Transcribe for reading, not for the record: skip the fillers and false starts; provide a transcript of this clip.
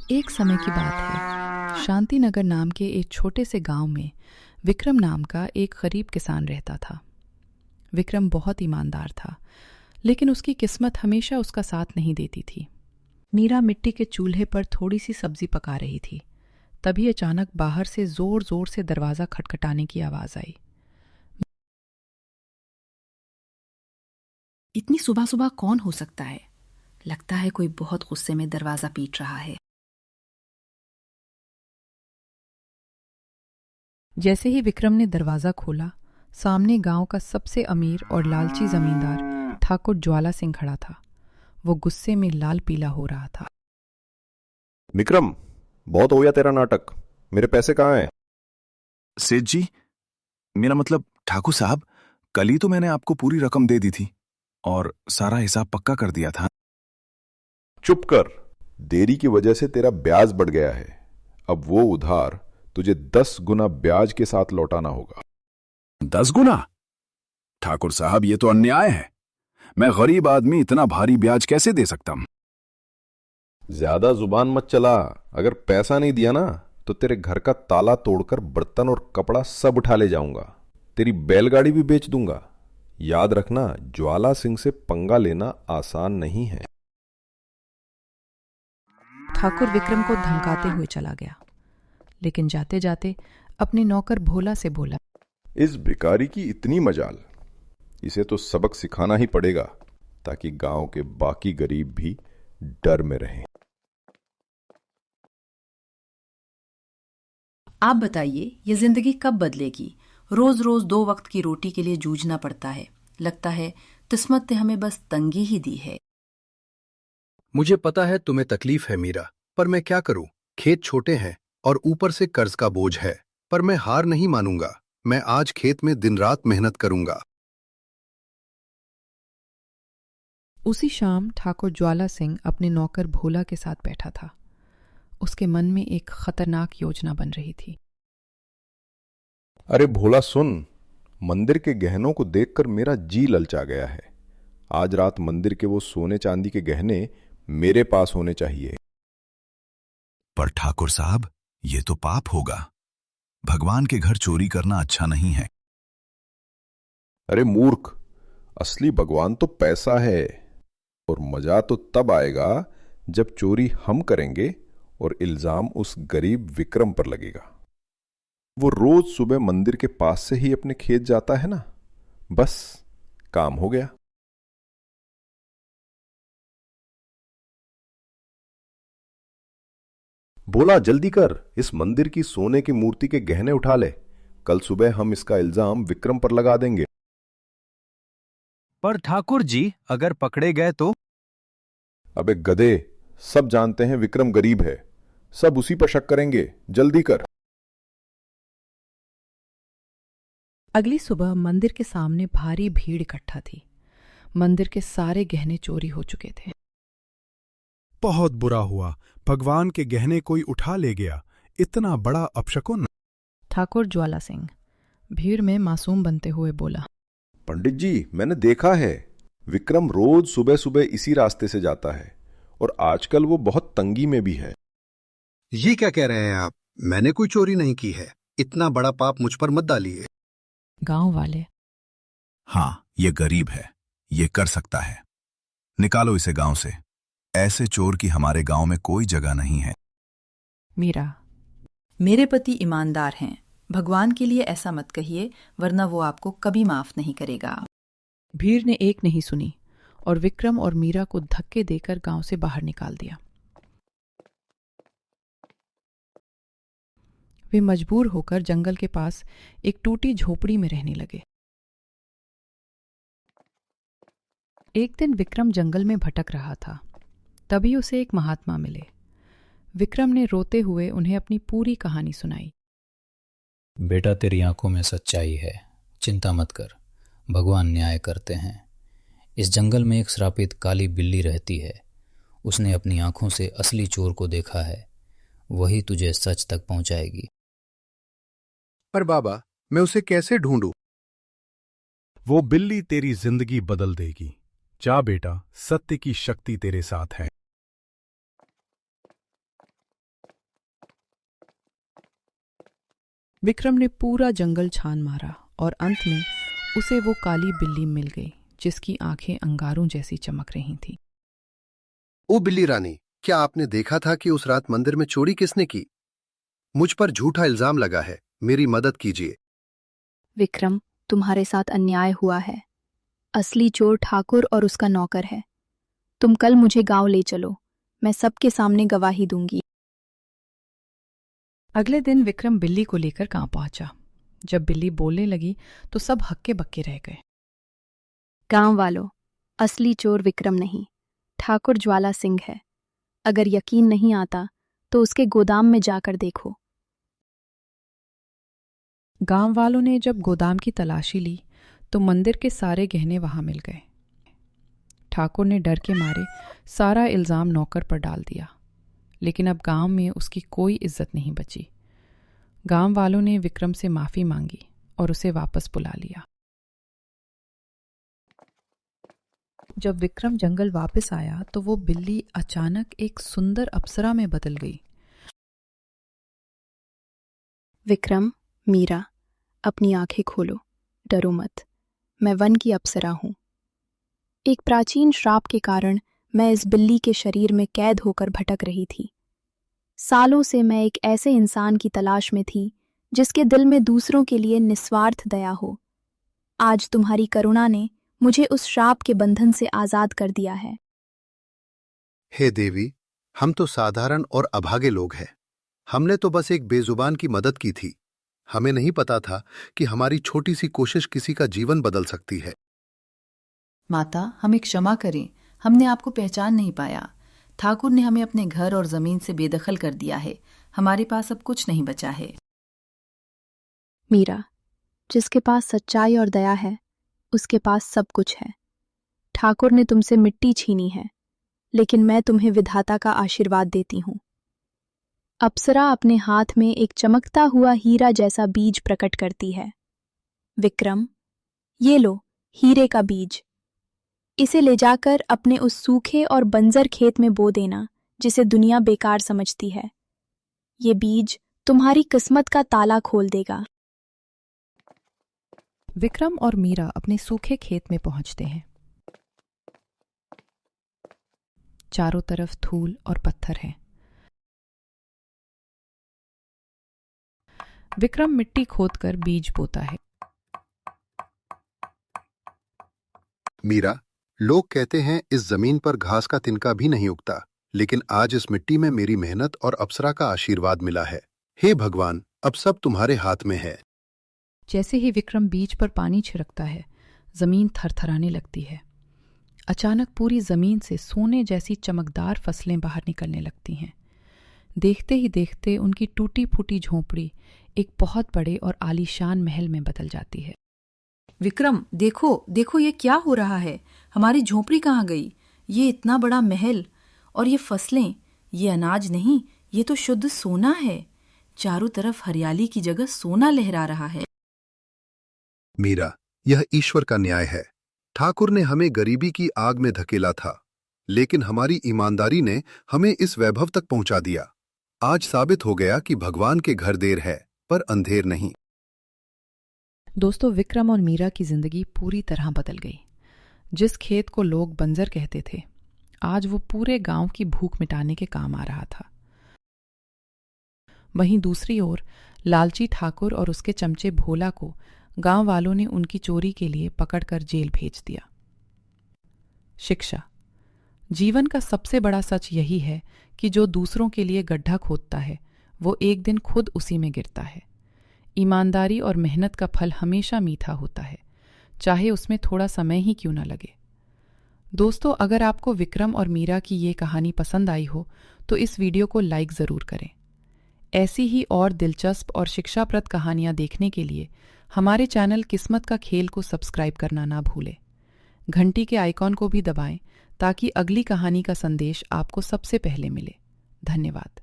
एक समय की बात है। शांतिनगर नाम के एक छोटे से गांव में विक्रम नाम का एक गरीब किसान रहता था। विक्रम बहुत ईमानदार था, लेकिन उसकी किस्मत हमेशा उसका साथ नहीं देती थी। मीरा मिट्टी के चूल्हे पर थोड़ी सी सब्जी पका रही थी। तभी अचानक बाहर से जोर जोर से दरवाज़ा खटखटाने की आवाज़ आई। इतनी सुबह सुबह कौन हो सकता है? लगता है कोई बहुत गुस्से में दरवाजा पीट रहा है। जैसे ही विक्रम ने दरवाज़ा खोला, सामने गांव का सबसे अमीर और लालची जमींदार ठाकुर ज्वाला सिंह खड़ा था। वो गुस्से में लाल पीला हो रहा था। विक्रम, बहुत हो गया तेरा नाटक। मेरे पैसे कहाँ हैं? सेठ जी, मेरा मतलब ठाकुर साहब, कल ही तो मैंने आपको पूरी रकम दे दी थी और सारा हिसाब पक्का कर दिया था। चुप कर। देरी की वजह से तेरा ब्याज बढ़ गया है। अब वो उधार तुझे 10 गुना ब्याज के साथ लौटाना होगा। 10 गुना? ठाकुर साहब, ये तो अन्याय है। मैं गरीब आदमी इतना भारी ब्याज कैसे दे सकता हूं? ज्यादा जुबान मत चला। अगर पैसा नहीं दिया ना तो तेरे घर का ताला तोड़कर बर्तन और कपड़ा सब उठा ले जाऊंगा। तेरी बैलगाड़ी भी बेच दूंगा। याद रखना, ज्वाला सिंह से पंगा लेना आसान नहीं है। ठाकुर विक्रम को धमकाते हुए चला गया, लेकिन जाते जाते अपने नौकर भोला से बोला, इस भिखारी की इतनी मजाल। इसे तो सबक सिखाना ही पड़ेगा, ताकि गांव के बाकी गरीब भी डर में रहें। आप बताइए, ये जिंदगी कब बदलेगी? रोज रोज 2 वक्त की रोटी के लिए जूझना पड़ता है। लगता है किस्मत ने हमें बस तंगी ही दी है। मुझे पता है तुम्हें तकलीफ है मीरा, पर मैं क्या करूं? खेत छोटे हैं और ऊपर से कर्ज का बोझ है। पर मैं हार नहीं मानूंगा। मैं आज खेत में दिन रात मेहनत करूंगा। उसी शाम ठाकुर ज्वाला सिंह अपने नौकर भोला के साथ बैठा था। उसके मन में एक खतरनाक योजना बन रही थी। अरे भोला सुन, मंदिर के गहनों को देखकर मेरा जी ललचा गया है। आज रात मंदिर के वो सोने चांदी के गहने मेरे पास होने चाहिए। पर ठाकुर साहब, ये तो पाप होगा। भगवान के घर चोरी करना अच्छा नहीं है। अरे मूर्ख, असली भगवान तो पैसा है। और मजा तो तब आएगा जब चोरी हम करेंगे और इल्जाम उस गरीब विक्रम पर लगेगा। वो रोज सुबह मंदिर के पास से ही अपने खेत जाता है ना। बस काम हो गया। बोला जल्दी कर, इस मंदिर की सोने की मूर्ति के गहने उठा ले। कल सुबह हम इसका इल्जाम विक्रम पर लगा देंगे। पर ठाकुर जी, अगर पकड़े गए तो? अबे गधे, सब जानते हैं विक्रम गरीब है। सब उसी पर शक करेंगे। जल्दी कर। अगली सुबह मंदिर के सामने भारी भीड़ इकट्ठा थी। मंदिर के सारे गहने चोरी हो चुके थे। बहुत बुरा हुआ। भगवान के गहने कोई उठा ले गया। इतना बड़ा अपशकुन। ठाकुर ज्वाला सिंह भीड़ में मासूम बनते हुए बोला, पंडित जी, मैंने देखा है, विक्रम रोज सुबह सुबह इसी रास्ते से जाता है और आजकल वो बहुत तंगी में भी है। ये क्या कह रहे हैं आप? मैंने कोई चोरी नहीं की है। इतना बड़ा पाप मुझ पर मत डालिए। गांव वाले। हाँ, ये गरीब है, ये कर सकता है। निकालो इसे गांव से। ऐसे चोर की हमारे गांव में कोई जगह नहीं है। मीरा। मेरे पति ईमानदार हैं। भगवान के लिए ऐसा मत कहिए, वरना वो आपको कभी माफ नहीं करेगा। भीड़ ने एक नहीं सुनी और विक्रम और मीरा को धक्के देकर गांव से बाहर निकाल दिया। वे मजबूर होकर जंगल के पास एक टूटी झोपड़ी में रहने लगे। एक दिन विक्रम जंगल में भटक रहा था। तभी उसे एक महात्मा मिले। विक्रम ने रोते हुए उन्हें अपनी पूरी कहानी सुनाई। बेटा, तेरी आंखों में सच्चाई है। चिंता मत कर, भगवान न्याय करते हैं। इस जंगल में एक श्रापित काली बिल्ली रहती है। उसने अपनी आंखों से असली चोर को देखा है। वही तुझे सच तक पहुंचाएगी। पर बाबा, मैं उसे कैसे ढूंढूं? वो बिल्ली तेरी जिंदगी बदल देगी। जा बेटा, सत्य की शक्ति तेरे साथ है। विक्रम ने पूरा जंगल छान मारा और अंत में उसे वो काली बिल्ली मिल गई जिसकी आंखें अंगारों जैसी चमक रही थीं। ओ बिल्ली रानी, क्या आपने देखा था कि उस रात मंदिर में चोरी किसने की? मुझ पर झूठा इल्जाम लगा है, मेरी मदद कीजिए। विक्रम, तुम्हारे साथ अन्याय हुआ है। असली चोर ठाकुर और उसका नौकर है। तुम कल मुझे गांव ले चलो, मैं सबके सामने गवाही दूंगी। अगले दिन विक्रम बिल्ली को लेकर गांव पहुंचा। जब बिल्ली बोलने लगी तो सब हक्के बक्के रह गए। गांव वालों, असली चोर विक्रम नहीं, ठाकुर ज्वाला सिंह है। अगर यकीन नहीं आता तो उसके गोदाम में जाकर देखो। गांव वालों ने जब गोदाम की तलाशी ली तो मंदिर के सारे गहने वहां मिल गए। ठाकुर ने डर के मारे सारा इल्जाम नौकर पर डाल दिया, लेकिन अब गांव में उसकी कोई इज्जत नहीं बची। गांव वालों ने विक्रम से माफी मांगी और उसे वापस बुला लिया। जब विक्रम जंगल वापस आया तो वो बिल्ली अचानक एक सुंदर अप्सरा में बदल गई। विक्रम, मीरा, अपनी आंखें खोलो, डरो मत। मैं वन की अप्सरा हूं। एक प्राचीन श्राप के कारण मैं इस बिल्ली के शरीर में कैद होकर भटक रही थी। सालों से मैं एक ऐसे इंसान की तलाश में थी जिसके दिल में दूसरों के लिए निस्वार्थ दया हो। आज तुम्हारी करुणा ने मुझे उस श्राप के बंधन से आजाद कर दिया है। हे देवी, हम तो साधारण और अभागे लोग हैं। हमने तो बस एक बेजुबान की मदद की थी। हमें नहीं पता था कि हमारी छोटी सी कोशिश किसी का जीवन बदल सकती है। माता, हमें क्षमा करें, हमने आपको पहचान नहीं पाया। ठाकुर ने हमें अपने घर और जमीन से बेदखल कर दिया है। हमारे पास अब कुछ नहीं बचा है। मीरा, जिसके पास सच्चाई और दया है उसके पास सब कुछ है। ठाकुर ने तुमसे मिट्टी छीनी है, लेकिन मैं तुम्हें विधाता का आशीर्वाद देती हूँ। अप्सरा अपने हाथ में एक चमकता हुआ हीरा जैसा बीज प्रकट करती है। विक्रम, ये लो हीरे का बीज। इसे ले जाकर अपने उस सूखे और बंजर खेत में बो देना जिसे दुनिया बेकार समझती है। ये बीज तुम्हारी किस्मत का ताला खोल देगा। विक्रम और मीरा अपने सूखे खेत में पहुंचते हैं। चारों तरफ धूल और पत्थर हैं। विक्रम मिट्टी खोदकर बीज बोता है। मीरा, लोग कहते हैं इस जमीन पर घास का तिनका भी नहीं उगता, लेकिन आज इस मिट्टी में मेरी मेहनत और अप्सरा का आशीर्वाद मिला है। हे भगवान, अब सब तुम्हारे हाथ में है। जैसे ही विक्रम बीज पर पानी छिड़कता है, जमीन थरथराने लगती है। अचानक पूरी जमीन से सोने जैसी चमकदार फसलें बाहर निकलने लगती हैं। देखते ही देखते उनकी टूटी फूटी झोंपड़ी एक बहुत बड़े और आलीशान महल में बदल जाती है। विक्रम, देखो देखो, ये क्या हो रहा है? हमारी झोपड़ी कहाँ गई? ये इतना बड़ा महल और ये फसलें, ये अनाज नहीं, ये तो शुद्ध सोना है। चारों तरफ हरियाली की जगह सोना लहरा रहा है। मीरा, यह ईश्वर का न्याय है। ठाकुर ने हमें गरीबी की आग में धकेला था, लेकिन हमारी ईमानदारी ने हमें इस वैभव तक पहुंचा दिया। आज साबित हो गया कि भगवान के घर देर है पर अंधेर नहीं। दोस्तों, विक्रम और मीरा की जिंदगी पूरी तरह बदल गई। जिस खेत को लोग बंजर कहते थे, आज वो पूरे गांव की भूख मिटाने के काम आ रहा था। वहीं दूसरी ओर लालची ठाकुर और उसके चमचे भोला को गांव वालों ने उनकी चोरी के लिए पकड़कर जेल भेज दिया। शिक्षा: जीवन का सबसे बड़ा सच यही है कि जो दूसरों के लिए गड्ढा खोदता है वो एक दिन खुद उसी में गिरता है। ईमानदारी और मेहनत का फल हमेशा मीठा होता है, चाहे उसमें थोड़ा समय ही क्यों न लगे। दोस्तों, अगर आपको विक्रम और मीरा की ये कहानी पसंद आई हो तो इस वीडियो को लाइक ज़रूर करें। ऐसी ही और दिलचस्प और शिक्षाप्रद कहानियाँ देखने के लिए हमारे चैनल किस्मत का खेल को सब्सक्राइब करना ना भूलें। घंटी के आइकॉन को भी दबाएं ताकि अगली कहानी का संदेश आपको सबसे पहले मिले। धन्यवाद।